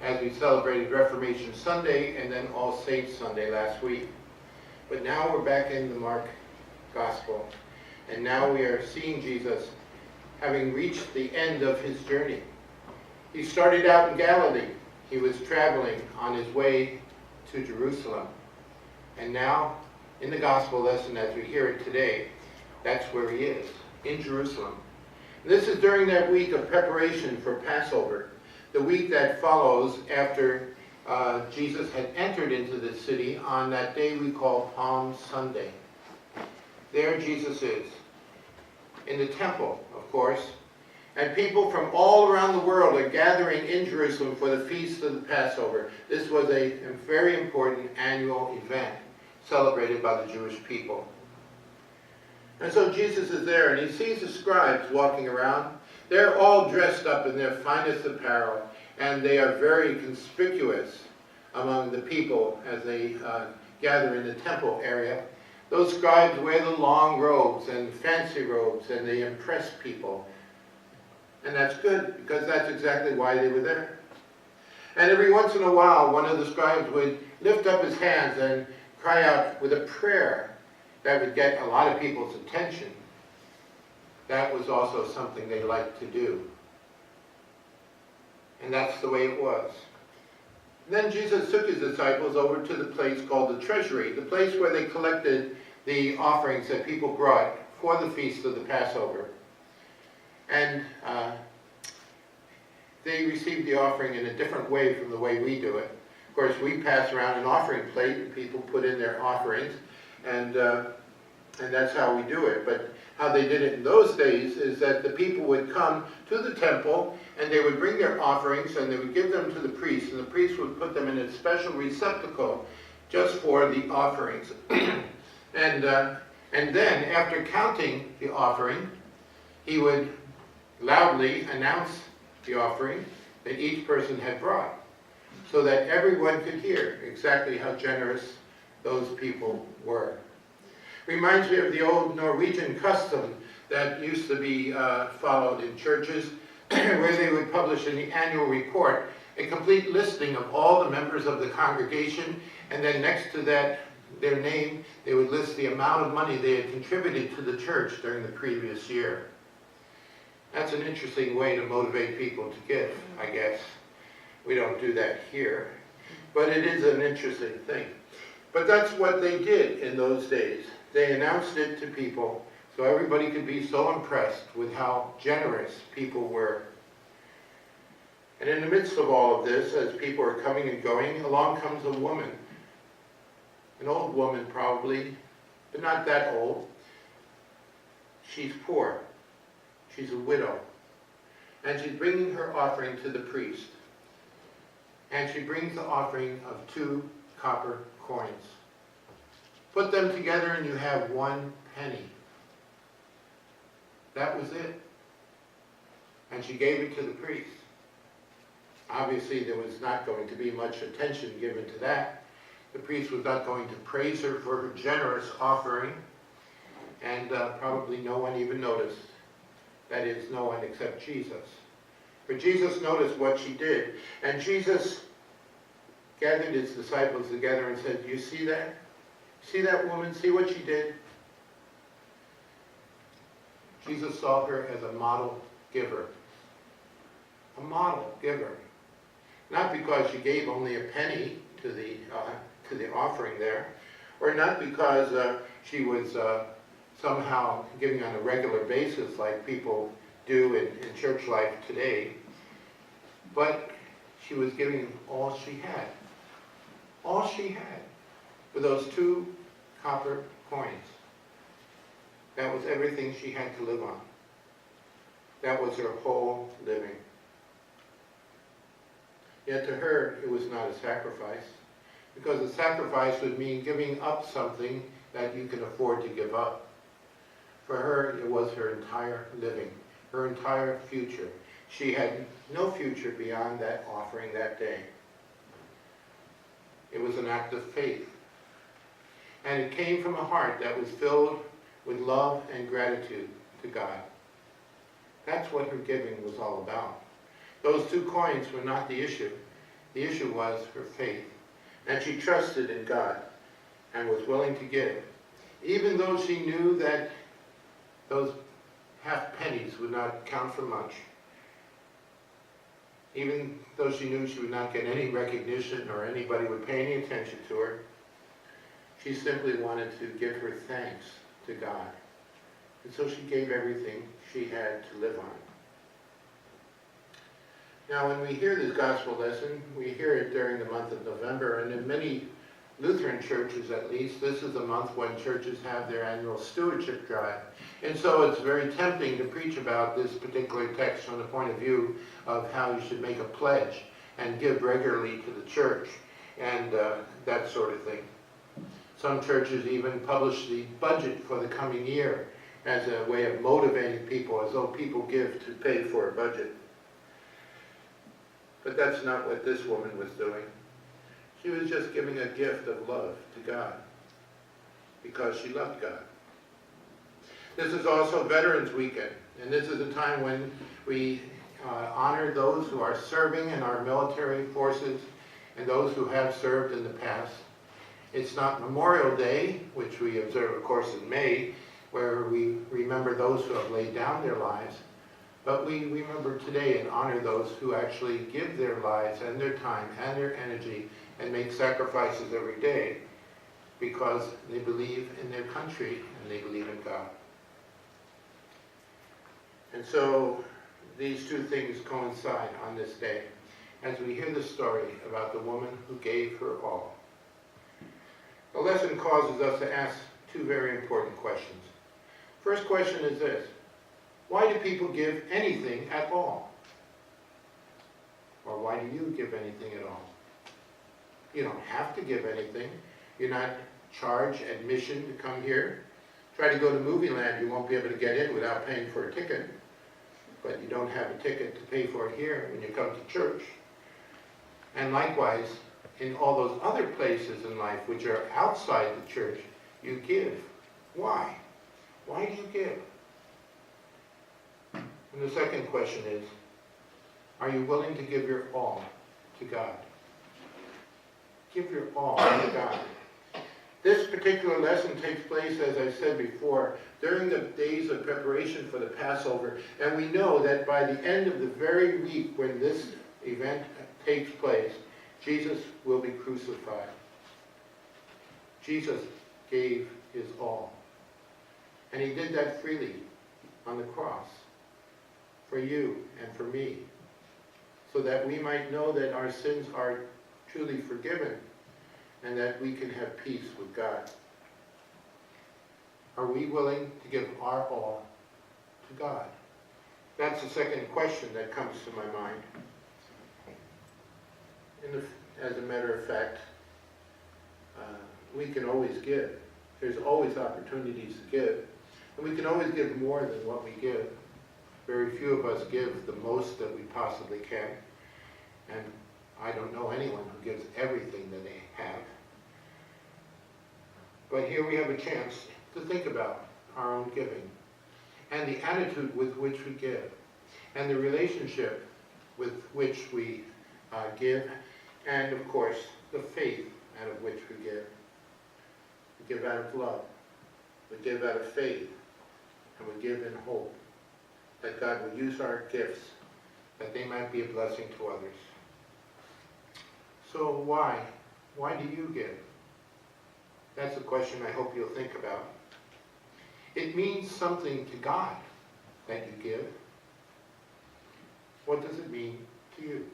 as we celebrated Reformation Sunday and then All Saints Sunday last week. But now we're back in the Mark Gospel, and now we are seeing Jesus having reached the end of his journey. He started out in Galilee. He was traveling on his way to Jerusalem. And now, in the Gospel lesson as we hear it today, that's where he is, in Jerusalem. And this is during that week of preparation for Passover, the week that follows after Jesus had entered into the city on that day we call Palm Sunday. There Jesus is, in the temple, of course, and people from all around the world are gathering in Jerusalem for the feast of the Passover. This was a very important annual event celebrated by the Jewish people. And so Jesus is there, and he sees the scribes walking around. They're all dressed up in their finest apparel, and they are very conspicuous among the people as they gather in the temple area. Those scribes wear the long robes and fancy robes, and they impress people. And that's good, because that's exactly why they were there. And every once in a while, one of the scribes would lift up his hands and cry out with a prayer that would get a lot of people's attention. That was also something they liked to do. And that's the way it was. Then Jesus took his disciples over to the place called the treasury, the place where they collected the offerings that people brought for the feast of the Passover. And they received the offering in a different way from the way we do it. Of course, we pass around an offering plate and people put in their offerings, and that's how we do it. But how they did it in those days is that the people would come to the temple and they would bring their offerings and they would give them to the priest, and the priest would put them in a special receptacle just for the offerings. And then, after counting the offering, he would loudly announce the offering that each person had brought, so that everyone could hear exactly how generous those people were. Reminds me of the old Norwegian custom that used to be followed in churches, where they would publish in the annual report a complete listing of all the members of the congregation, and then next to that, their name, they would list the amount of money they had contributed to the church during the previous year. That's an interesting way to motivate people to give, I guess. We don't do that here, but it is an interesting thing. But that's what they did in those days. They announced it to people so everybody could be so impressed with how generous people were. And in the midst of all of this, as people are coming and going, along comes a woman. An old woman probably, but not that old. She's poor. She's a widow. And she's bringing her offering to the priest. And she brings the offering of 2 copper coins. Put them together and you have 1 penny. That was it. And she gave it to the priest. Obviously, there was not going to be much attention given to that. The priest was not going to praise her for her generous offering, and probably no one even noticed. That is, no one except Jesus. But Jesus noticed what she did, and Jesus gathered his disciples together and said, "You see that? See that woman? See what she did?" Jesus saw her as a model giver. A model giver. Not because she gave only a penny to the offering there, or not because she was somehow giving on a regular basis like people do in church life today, but she was giving all she had. All she had for those 2 copper coins. That was everything she had to live on. That was her whole living. Yet to her, it was not a sacrifice, because a sacrifice would mean giving up something that you can afford to give up. For her, it was her entire living, her entire future. She had no future beyond that offering that day. It was an act of faith. And it came from a heart that was filled with love and gratitude to God. That's what her giving was all about. Those 2 coins were not the issue. The issue was her faith. And she trusted in God and was willing to give. Even though she knew that those half pennies would not count for much. Even though she knew she would not get any recognition or anybody would pay any attention to her, she simply wanted to give her thanks to God. And so she gave everything she had to live on. Now, when we hear this gospel lesson, we hear it during the month of November, and in many Lutheran churches at least, this is the month when churches have their annual stewardship drive. And so it's very tempting to preach about this particular text from the point of view of how you should make a pledge and give regularly to the church and that sort of thing. Some churches even publish the budget for the coming year as a way of motivating people, as though people give to pay for a budget. But that's not what this woman was doing. She was just giving a gift of love to God because she loved God. This is also Veterans Weekend, and this is a time when we honor those who are serving in our military forces and those who have served in the past. It's not Memorial Day, which we observe, of course, in May, where we remember those who have laid down their lives, but we remember today and honor those who actually give their lives and their time and their energy and make sacrifices every day because they believe in their country and they believe in God. And so these two things coincide on this day as we hear the story about the woman who gave her all. The lesson causes us to ask two very important questions. First question is this: why do people give anything at all? Or why do you give anything at all? You don't have to give anything. You're not charged admission to come here. Try to go to Movie Land, you won't be able to get in without paying for a ticket. But you don't have a ticket to pay for it here when you come to church. And likewise, in all those other places in life which are outside the church, you give. Why? Why do you give? And the second question is, are you willing to give your all to God? Give your all to God. This particular lesson takes place, as I said before, during the days of preparation for the Passover, and we know that by the end of the very week when this event takes place, Jesus will be crucified. Jesus gave his all. And he did that freely on the cross for you and for me, so that we might know that our sins are truly forgiven and that we can have peace with God. Are we willing to give our all to God? That's the second question that comes to my mind. As a matter of fact, we can always give. There's always opportunities to give. And we can always give more than what we give. Very few of us give the most that we possibly can. And I don't know anyone who gives everything that they have. But here we have a chance to think about our own giving and the attitude with which we give and the relationship with which we give, and of course the faith out of which we give. We give out of love, we give out of faith, and we give in hope that God will use our gifts that they might be a blessing to others. So why? Why do you give? That's a question I hope you'll think about. It means something to God that you give. What does it mean to you?